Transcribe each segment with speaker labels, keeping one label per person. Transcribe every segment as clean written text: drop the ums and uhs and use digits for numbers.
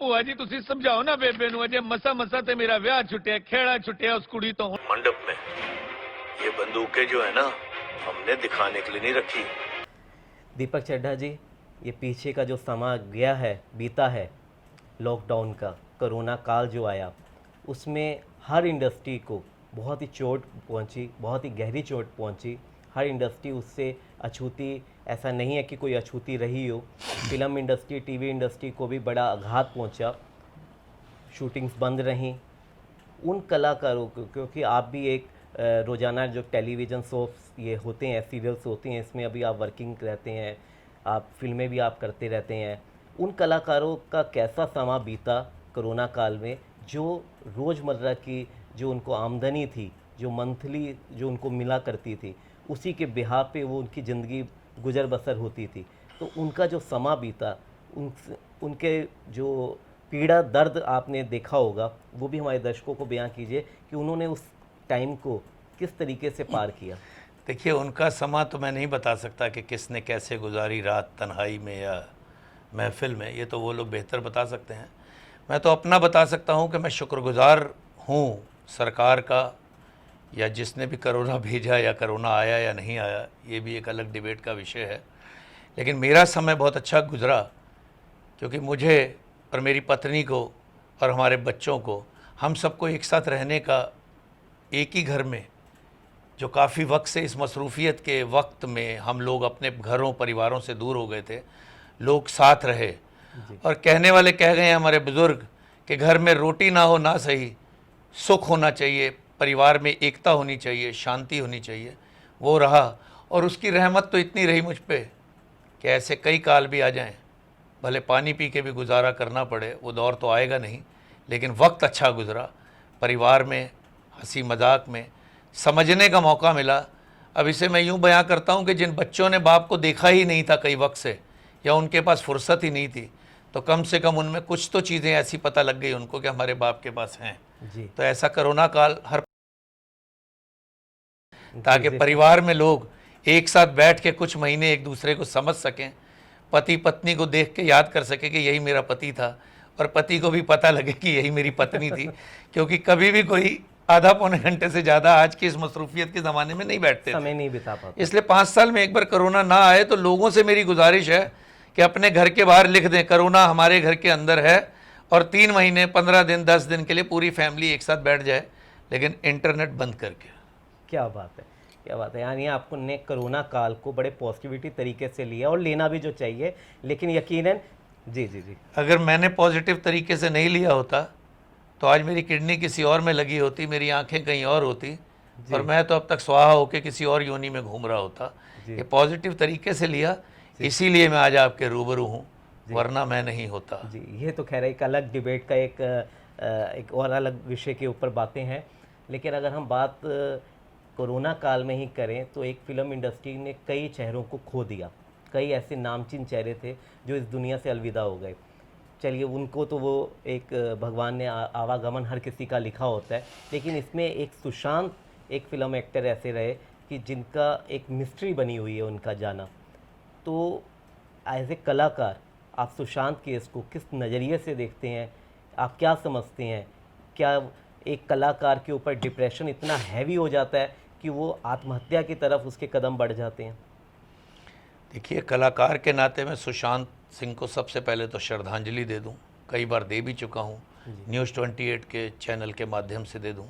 Speaker 1: ਭੂਆ ਜੀ ਤੁਸੀਂ ਸਮਝਾਓ ਨਾ ਬੇਬੇ ਨੂੰ ਅਜੇ ਮਸਾ ਮਸਾ ਤੇ ਮੇਰਾ ਵਿਆਹ ਛੁੱਟਿਆ ਖੇੜਾ ਛੁੱਟਿਆ उस कुड़ी तो
Speaker 2: मंडप में ये बंदूकें जो है ना हमने दिखाने के लिए नहीं रखी।
Speaker 3: दीपक चड्ढा जी, ये पीछे का जो समा गया है, बीता है लॉकडाउन का, कोरोना काल जो आया, उसमें हर इंडस्ट्री को बहुत ही चोट पहुंची, बहुत ही गहरी चोट पहुंची। हर इंडस्ट्री उससे अछूती, ऐसा नहीं है कि कोई अछूती रही हो। फिल्म इंडस्ट्री, टीवी इंडस्ट्री को भी बड़ा आघात पहुंचा, शूटिंग्स बंद रहीं। उन कलाकारों को, क्योंकि आप भी एक रोज़ाना जो टेलीविज़न शोस ये होते हैं, सीरियल्स होते हैं, इसमें अभी आप वर्किंग रहते हैं, आप फिल्में भी आप करते रहते हैं। उन कलाकारों का कैसा समा बीता कोरोना काल में, जो रोज़मर्रा की जो उनको आमदनी थी, जो मंथली जो उनको मिला करती थी, उसी के बिहाफ पे वो उनकी ज़िंदगी गुजर बसर होती थी। तो उनका जो समा बीता, उनके जो पीड़ा दर्द आपने देखा होगा, वो भी हमारे दर्शकों को बयां कीजिए कि उन्होंने उस टाइम को किस तरीके से पार किया।
Speaker 4: देखिए, उनका समा तो मैं नहीं बता सकता कि किसने कैसे गुजारी रात तन्हाई में या महफिल में, ये तो वो लोग बेहतर बता सकते हैं। मैं तो अपना बता सकता हूँ कि मैं शुक्रगुजार हूँ सरकार का, या जिसने भी कोरोना भेजा, या कोरोना आया या नहीं आया, ये भी एक अलग डिबेट का विषय है। लेकिन मेरा समय बहुत अच्छा गुजरा, क्योंकि मुझे और मेरी पत्नी को और हमारे बच्चों को, हम सबको एक साथ रहने का, एक ही घर में, जो काफ़ी वक्त से इस मसरूफ़ियत के वक्त में हम लोग अपने घरों परिवारों से दूर हो गए थे, लोग साथ रहे। और कहने वाले कह गए हमारे बुज़ुर्ग कि घर में रोटी ना हो ना सही, सुख होना चाहिए, परिवार में एकता होनी चाहिए, शांति होनी चाहिए। वो रहा, और उसकी रहमत तो इतनी रही मुझ पे कि ऐसे कई काल भी आ जाएं, भले पानी पी के भी गुजारा करना पड़े, वो दौर तो आएगा नहीं, लेकिन वक्त अच्छा गुजरा। परिवार में हंसी मजाक में समझने का मौका मिला। अब इसे मैं यूँ बयां करता हूँ कि जिन बच्चों ने बाप को देखा ही नहीं था कई वक्त से, या उनके पास फुर्सत ही नहीं थी, तो कम से कम उनमें कुछ तो चीज़ें ऐसी पता लग गई उनको कि हमारे बाप के पास हैं। तो ऐसा कोरोना काल हर, ताकि परिवार में लोग एक साथ बैठ के कुछ महीने एक दूसरे को समझ सकें, पति पत्नी को देख के याद कर सके कि यही मेरा पति था, और पति को भी पता लगे कि यही मेरी पत्नी थी। क्योंकि कभी भी कोई आधा पौने घंटे से ज़्यादा आज की इस मसरूफियत के ज़माने में नहीं बैठते,
Speaker 3: समय नहीं बिता पाते।
Speaker 4: इसलिए 5 साल में एक बार कोरोना ना आए तो लोगों से मेरी गुजारिश है कि अपने घर के बाहर लिख दें कोरोना हमारे घर के अंदर है, और 3 महीने 15 दिन 10 दिन के लिए पूरी फैमिली एक साथ बैठ जाए, लेकिन इंटरनेट बंद करके।
Speaker 3: क्या बात है, क्या बात है। यानी आपने कोरोना काल को बड़े पॉजिटिविटी तरीके से लिया, और लेना भी जो चाहिए, लेकिन यकीनन जी जी जी,
Speaker 4: अगर मैंने पॉजिटिव तरीके से नहीं लिया होता तो आज मेरी किडनी किसी और में लगी होती, मेरी आंखें कहीं और होती, और मैं तो अब तक स्वाहा होकर किसी और योनि में घूम रहा होता। ये पॉजिटिव तरीके से लिया, इसीलिए मैं आज आपके रूबरू हूँ, वरना मैं नहीं होता।
Speaker 3: जी, ये तो खैर एक अलग डिबेट का एक और अलग विषय के ऊपर बातें हैं। लेकिन अगर हम बात कोरोना काल में ही करें, तो एक फ़िल्म इंडस्ट्री ने कई चेहरों को खो दिया। कई ऐसे नामचीन चेहरे थे जो इस दुनिया से अलविदा हो गए। चलिए, उनको तो वो एक भगवान ने आवागमन हर किसी का लिखा होता है, लेकिन इसमें एक सुशांत, एक फ़िल्म एक्टर ऐसे रहे कि जिनका एक मिस्ट्री बनी हुई है उनका जाना। तो एज ए कलाकार आप सुशांत केस को किस नज़रिए से देखते हैं? आप क्या समझते हैं? क्या एक कलाकार के ऊपर डिप्रेशन इतना हैवी हो जाता है कि वो आत्महत्या की तरफ उसके कदम बढ़ जाते हैं?
Speaker 4: देखिए, कलाकार के नाते मैं सुशांत सिंह को सबसे पहले तो श्रद्धांजलि दे दूं, कई बार दे भी चुका हूं, न्यूज़ 28 के चैनल के माध्यम से दे दूं।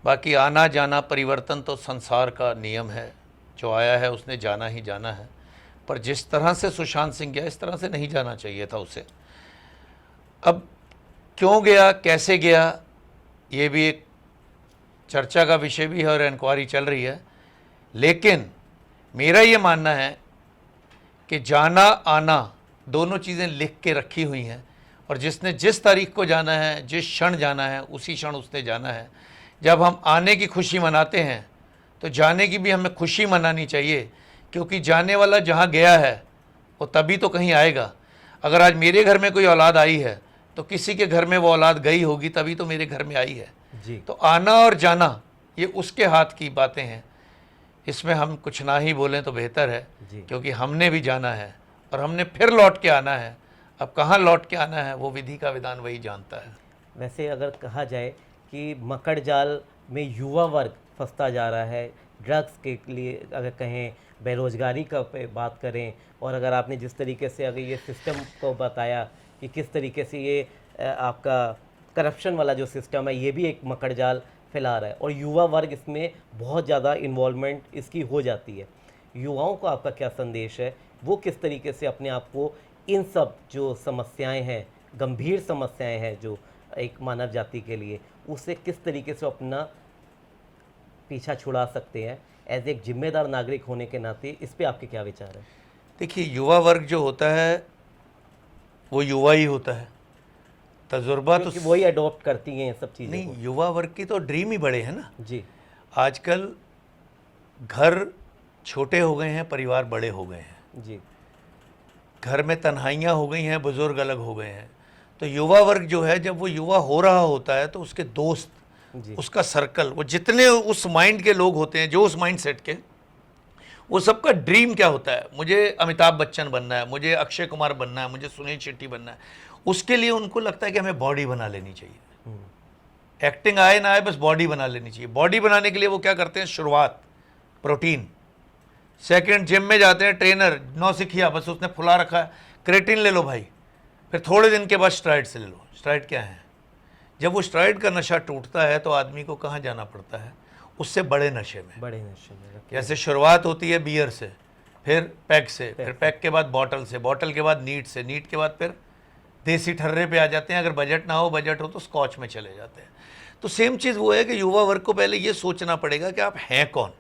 Speaker 4: बाकी आना जाना, परिवर्तन तो संसार का नियम है, जो आया है उसने जाना ही जाना है। पर जिस तरह से सुशांत सिंह गया, इस तरह से नहीं जाना चाहिए था उसे। अब क्यों गया, कैसे गया, ये भी एक चर्चा का विषय भी है और इंक्वायरी चल रही है। लेकिन मेरा ये मानना है कि जाना आना दोनों चीज़ें लिख के रखी हुई हैं, और जिसने जिस तारीख को जाना है, जिस क्षण जाना है, उसी क्षण उसने जाना है। जब हम आने की खुशी मनाते हैं तो जाने की भी हमें खुशी मनानी चाहिए, क्योंकि जाने वाला जहाँ गया है वो तभी तो कहीं आएगा। अगर आज मेरे घर में कोई औलाद आई है तो किसी के घर में वो औलाद गई होगी, तभी तो मेरे घर में आई है
Speaker 3: जी।
Speaker 4: तो आना और जाना ये उसके हाथ की बातें हैं, इसमें हम कुछ ना ही बोलें तो बेहतर है, क्योंकि हमने भी जाना है और हमने फिर लौट के आना है। अब कहाँ लौट के आना है वो विधि का विधान वही जानता है।
Speaker 3: वैसे अगर कहा जाए कि मकड़ जाल में युवा वर्ग फंसता जा रहा है, ड्रग्स के लिए अगर कहें, बेरोजगारी का पे बात करें, और अगर आपने जिस तरीके से अगर ये सिस्टम को बताया कि किस तरीके से ये आपका करप्शन वाला जो सिस्टम है ये भी एक मकड़ जाल फैला रहा है, और युवा वर्ग इसमें बहुत ज़्यादा इन्वॉल्वमेंट इसकी हो जाती है। युवाओं को आपका क्या संदेश है, वो किस तरीके से अपने आप को इन सब जो समस्याएं हैं, गंभीर समस्याएं हैं जो एक मानव जाति के लिए, उससे किस तरीके से अपना पीछा छुड़ा सकते हैं एज एक जिम्मेदार नागरिक होने के नाते, इस पे आपके क्या विचार है?
Speaker 4: देखिए, युवा वर्ग जो होता है वो युवा ही होता है, तजुर्बा तो
Speaker 3: क्योंकि वही अडॉप्ट करती हैं ये सब चीज़ें
Speaker 4: नहीं,
Speaker 3: को।
Speaker 4: युवा वर्ग की तो ड्रीम ही बड़े हैं ना।
Speaker 3: जी
Speaker 4: आजकल घर छोटे हो गए हैं, परिवार बड़े हो गए हैं,
Speaker 3: जी
Speaker 4: घर में तन्हाइयाँ हो गई हैं, बुजुर्ग अलग हो गए हैं। तो युवा वर्ग जो है, जब वो युवा हो रहा होता है तो उसके दोस्त,
Speaker 3: जी
Speaker 4: उसका सर्कल, वो जितने उस माइंड के लोग होते हैं, जो उस माइंड सेट के, वो सबका ड्रीम क्या होता है, मुझे अमिताभ बच्चन बनना है, मुझे अक्षय कुमार बनना है, मुझे सुनील शेट्टी बनना है। उसके लिए उनको लगता है कि हमें बॉडी बना लेनी चाहिए, एक्टिंग आए ना आए, बस बॉडी बना लेनी चाहिए। बॉडी बनाने के लिए वो क्या करते हैं, शुरुआत प्रोटीन, सेकंड जिम में जाते हैं, ट्रेनर नौसिखिया, बस उसने फुला रखा है, क्रेटिन ले लो भाई, फिर थोड़े दिन के बाद स्ट्राइड से ले लो। स्ट्राइड क्या है? जब वो स्ट्राइड का नशा टूटता है तो आदमी को कहाँ जाना पड़ता है, उससे बड़े नशे में।
Speaker 3: बड़े नशे में रखें।
Speaker 4: जैसे शुरुआत होती है बियर से, फिर पैक से, फिर पैक के बाद बॉटल से, बॉटल के बाद नीट से, नीट के बाद फिर देसी ठर्रे पे आ जाते हैं। अगर बजट ना हो, बजट हो तो स्कॉच में चले जाते हैं। तो सेम चीज़ वो है कि युवा वर्ग को पहले ये सोचना पड़ेगा कि आप हैं कौन।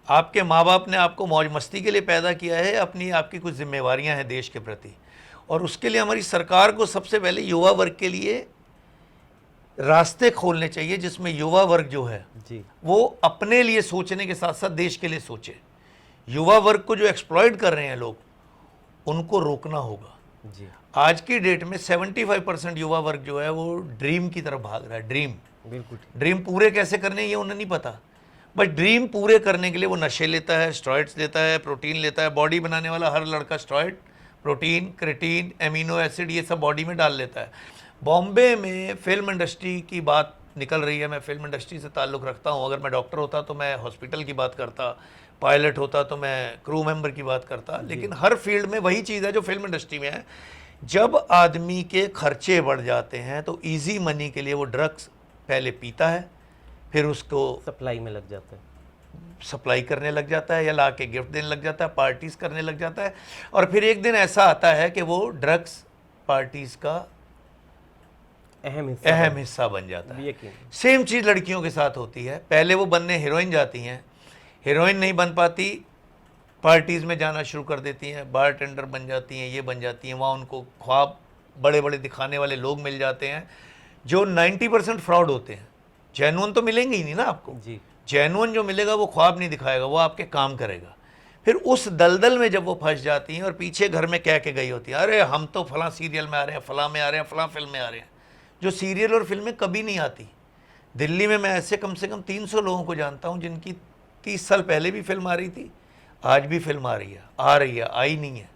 Speaker 4: आपके माँ बाप ने आपको मौज मस्ती के लिए पैदा किया है, अपनी आपकी कुछ जिम्मेवारियां हैं देश के प्रति, और उसके लिए हमारी सरकार को सबसे पहले युवा वर्ग के लिए रास्ते खोलने चाहिए, जिसमें युवा वर्ग जो है
Speaker 3: जी
Speaker 4: वो अपने लिए सोचने के साथ साथ देश के लिए सोचे। युवा वर्ग को जो एक्सप्लॉइट कर रहे हैं लोग, उनको रोकना होगा।
Speaker 3: जी
Speaker 4: आज की डेट में 75% युवा वर्ग जो है वो ड्रीम की तरफ भाग रहा है। ड्रीम
Speaker 3: बिल्कुल ठीक।
Speaker 4: ड्रीम पूरे कैसे करने हैं ये उन्हें नहीं पता, बस ड्रीम पूरे करने के लिए वो नशे लेता है, स्टेरॉइड्स लेता है, प्रोटीन लेता है। बॉडी बनाने वाला हर लड़का steroid, protein, creatine, amino acid ये सब बॉडी में डाल लेता है। बॉम्बे में फिल्म इंडस्ट्री की बात निकल रही है, मैं फिल्म इंडस्ट्री से ताल्लुक़ रखता हूँ। अगर मैं डॉक्टर होता तो मैं हॉस्पिटल की बात करता, पायलट होता तो मैं क्रू मेंबर की बात करता, लेकिन हर फील्ड में वही चीज़ है जो फिल्म इंडस्ट्री में है। जब आदमी के खर्चे बढ़ जाते हैं तो इजी मनी के लिए वो ड्रग्स पहले पीता है, फिर उसको
Speaker 3: सप्लाई में लग जाता है।
Speaker 4: सप्लाई करने लग जाता है या ला के गिफ्ट देने लग जाता है, पार्टीज करने लग जाता है, और फिर एक दिन ऐसा आता है कि वो ड्रग्स पार्टीज का अहम हिस्सा बन जाता है।
Speaker 3: यकीन।
Speaker 4: सेम चीज़ लड़कियों के साथ होती है। पहले वो बनने हीरोइन जाती हैं, हीरोइन नहीं बन पाती, पार्टीज़ में जाना शुरू कर देती हैं, बार टेंडर बन जाती हैं, ये बन जाती हैं। वहाँ उनको ख्वाब बड़े बड़े दिखाने वाले लोग मिल जाते हैं जो 90% फ्रॉड होते हैं। जेन्युइन तो मिलेंगे ही नहीं ना आपको।
Speaker 3: जी
Speaker 4: जेन्युइन जो मिलेगा वो ख्वाब नहीं दिखाएगा, वो आपके काम करेगा। फिर उस दलदल में जब वो फंस जाती हैं और पीछे घर में कह के गई होती है, अरे हम तो फलां सीरियल में आ रहे हैं, फलां में आ रहे हैं, फलां फिल्म में आ रहे हैं, जो सीरियल और फिल्में कभी नहीं आती। दिल्ली में मैं ऐसे कम से कम 300 लोगों को जानता हूँ जिनकी 30 साल पहले भी फिल्म आ रही थी, आज भी फिल्म आ रही है, आई नहीं है।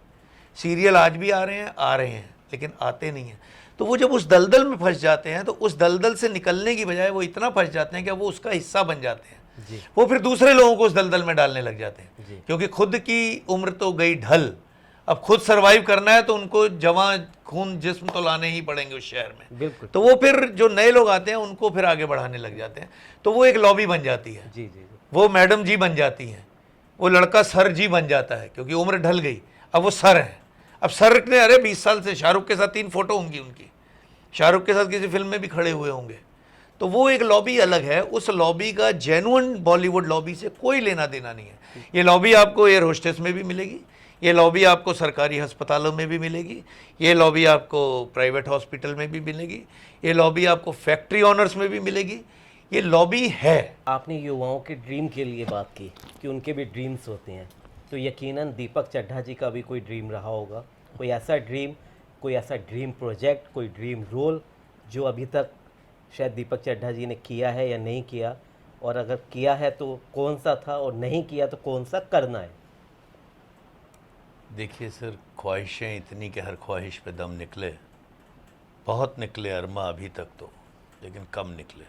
Speaker 4: सीरियल आज भी आ रहे हैं लेकिन आते नहीं हैं। तो वो जब उस दलदल में फंस जाते हैं तो उस दलदल से निकलने की बजाय वो इतना फंस जाते हैं कि वो उसका हिस्सा बन जाते हैं।
Speaker 3: जी
Speaker 4: वो फिर दूसरे लोगों को उस दलदल में डालने लग जाते हैं,
Speaker 3: जी।
Speaker 4: क्योंकि खुद की उम्र तो गई ढल, अब खुद सरवाइव करना है तो उनको जवां खून जिस्म तो लाने ही पड़ेंगे उस शहर में।
Speaker 3: बिल्कुल।
Speaker 4: तो वो फिर जो नए लोग आते हैं उनको फिर आगे बढ़ाने लग जाते हैं। तो वो एक लॉबी बन जाती है,
Speaker 3: जी जी
Speaker 4: वो मैडम जी बन जाती हैं, वो लड़का सर जी बन जाता है क्योंकि उम्र ढल गई, अब वो सर है। अब सर ने, अरे 20 साल से शाहरुख के साथ 3 फोटो होंगी उनकी, शाहरुख के साथ किसी फिल्म में भी खड़े हुए होंगे। तो वो एक लॉबी अलग है, उस लॉबी का जेन्युइन बॉलीवुड लॉबी से कोई लेना देना नहीं है। ये लॉबी आपको एयर होस्टेस में भी मिलेगी, ये लॉबी आपको सरकारी अस्पतालों में भी मिलेगी, ये लॉबी आपको प्राइवेट हॉस्पिटल में भी मिलेगी, ये लॉबी आपको फैक्ट्री ऑनर्स में भी मिलेगी। ये लॉबी है।
Speaker 3: आपने युवाओं के ड्रीम के लिए बात की कि उनके भी ड्रीम्स होते हैं, तो यकीनन दीपक चड्ढा जी का भी कोई ड्रीम रहा होगा, कोई ऐसा ड्रीम प्रोजेक्ट, कोई ड्रीम रोल जो अभी तक शायद दीपक चड्ढा जी ने किया है या नहीं किया, और अगर किया है तो कौन सा था, और नहीं किया तो कौन सा करना है?
Speaker 4: देखिए सर, ख्वाहिशें इतनी कि हर ख्वाहिश पे दम निकले, बहुत निकले अरमा अभी तक तो, लेकिन कम निकले।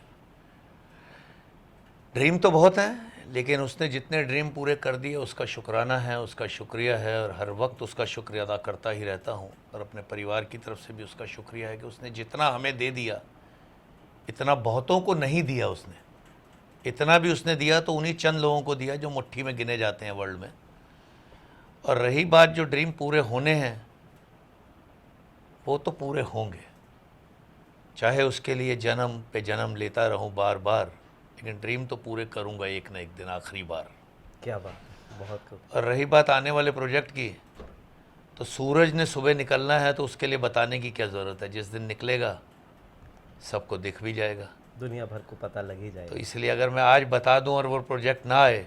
Speaker 4: ड्रीम तो बहुत हैं, लेकिन उसने जितने ड्रीम पूरे कर दिए उसका शुक्राना है, उसका शुक्रिया है, और हर वक्त उसका शुक्रिया अदा करता ही रहता हूँ। और अपने परिवार की तरफ से भी उसका शुक्रिया है कि उसने जितना हमें दे दिया, इतना बहुतों को नहीं दिया उसने। इतना भी उसने दिया तो उन्हीं चंद लोगों को दिया जो मुट्ठी में गिने जाते हैं वर्ल्ड में। और रही बात जो ड्रीम पूरे होने हैं, वो तो पूरे होंगे, चाहे उसके लिए जन्म पे जन्म लेता रहूं बार बार, लेकिन ड्रीम तो पूरे करूंगा एक ना एक दिन, आखिरी बार।
Speaker 3: क्या बात है, बहुत खूब।
Speaker 4: और रही बात आने वाले प्रोजेक्ट की, तो सूरज ने सुबह निकलना है तो उसके लिए बताने की क्या ज़रूरत है, जिस दिन निकलेगा सबको दिख भी जाएगा।
Speaker 3: दुनिया भर को पता लग ही
Speaker 4: तो
Speaker 3: जाएगा।
Speaker 4: इसलिए अगर मैं आज बता दूं और वो प्रोजेक्ट ना आए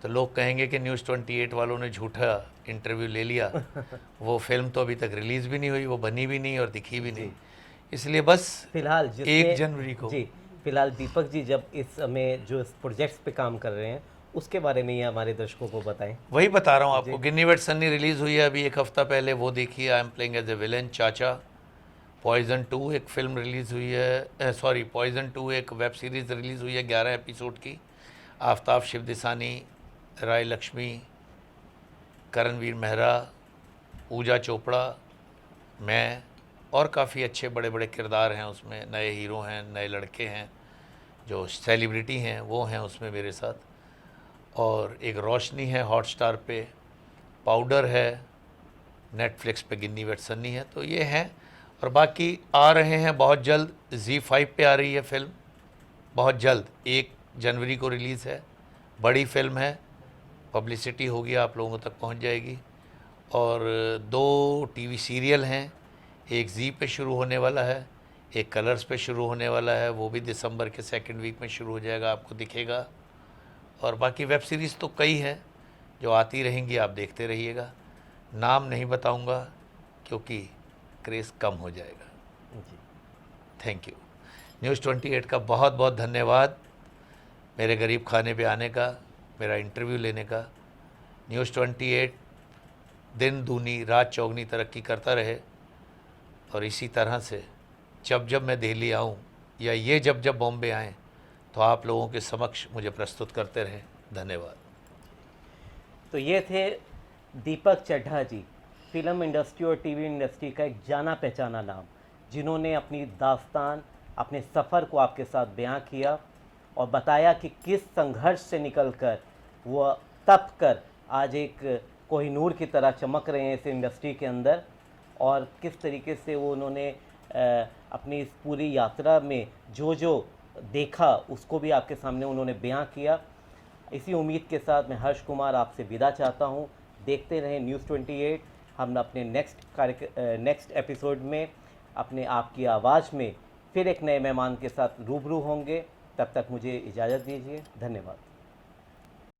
Speaker 4: तो लोग कहेंगे कि न्यूज़ 28 वालों ने झूठा इंटरव्यू ले लिया। वो फिल्म तो अभी तक रिलीज़ भी नहीं हुई, वो बनी भी नहीं और दिखी भी नहीं। इसलिए बस
Speaker 3: फिलहाल
Speaker 4: 1 जनवरी को।
Speaker 3: जी, फिलहाल दीपक जी जब इस समय जो इस प्रोजेक्ट्स पे काम कर रहे हैं उसके बारे में ही हमारे दर्शकों को बताएं।
Speaker 4: वही बता रहा हूँ आपको, गिन्नी वेट सन्नी रिलीज़ हुई है अभी 1 हफ्ता पहले, वो देखिए। I am playing as a villain, चाचा। पॉइजन 2 एक फिल्म रिलीज़ हुई है, सॉरी पॉइजन 2 एक वेब सीरीज़ रिलीज़ हुई है 11 एपिसोड की। आफ्ताब शिवदिसानी, राय लक्ष्मी, करणवीर मेहरा, पूजा चोपड़ा, मैं, और काफ़ी अच्छे बड़े बड़े किरदार हैं उसमें। नए हीरो हैं, नए लड़के हैं, जो सेलिब्रिटी हैं वो हैं उसमें मेरे साथ। और एक रोशनी है हॉटस्टार पे, पाउडर है नेटफ्लिक्स पे, गिन्नी वेट सन्नी है। तो ये हैं, और बाकी आ रहे हैं बहुत जल्द। Z5 पे आ रही है फिल्म बहुत जल्द, 1 जनवरी को रिलीज़ है। बड़ी फिल्म है, पब्लिसिटी होगी, आप लोगों तक पहुंच जाएगी। और 2 टीवी सीरियल हैं, एक जी पे शुरू होने वाला है, एक कलर्स पे शुरू होने वाला है, वो भी दिसंबर के 2nd वीक में शुरू हो जाएगा, आपको दिखेगा। और बाकी वेब सीरीज़ तो कई हैं जो आती रहेंगी, आप देखते रहिएगा। नाम नहीं बताऊंगा क्योंकि क्रेज़ कम हो जाएगा।
Speaker 3: जी,
Speaker 4: थैंक यू। न्यूज़ 28 का बहुत बहुत धन्यवाद मेरे गरीब खाने पे आने का, मेरा इंटरव्यू लेने का। न्यूज़ 28 दिन दूनी रात चौगनी तरक्की करता रहे, और इसी तरह से जब जब मैं दिल्ली आऊं, या ये जब जब बॉम्बे आएँ, तो आप लोगों के समक्ष मुझे प्रस्तुत करते रहें। धन्यवाद।
Speaker 3: तो ये थे दीपक चड्ढा जी, फिल्म इंडस्ट्री और टीवी इंडस्ट्री का एक जाना पहचाना नाम, जिन्होंने अपनी दास्तान, अपने सफ़र को आपके साथ बयां किया और बताया कि किस संघर्ष से निकलकर वो तप कर आज एक कोहिनूर की तरह चमक रहे हैं इस इंडस्ट्री के अंदर, और किस तरीके से वो उन्होंने अपनी इस पूरी यात्रा में जो जो देखा उसको भी आपके सामने उन्होंने बयां किया। इसी उम्मीद के साथ मैं हर्ष कुमार आपसे विदा चाहता हूं। देखते रहें न्यूज़ 28। हम अपने नेक्स्ट एपिसोड में अपने आपकी आवाज़ में फिर एक नए मेहमान के साथ रूबरू होंगे। तब तक मुझे इजाज़त दीजिए। धन्यवाद।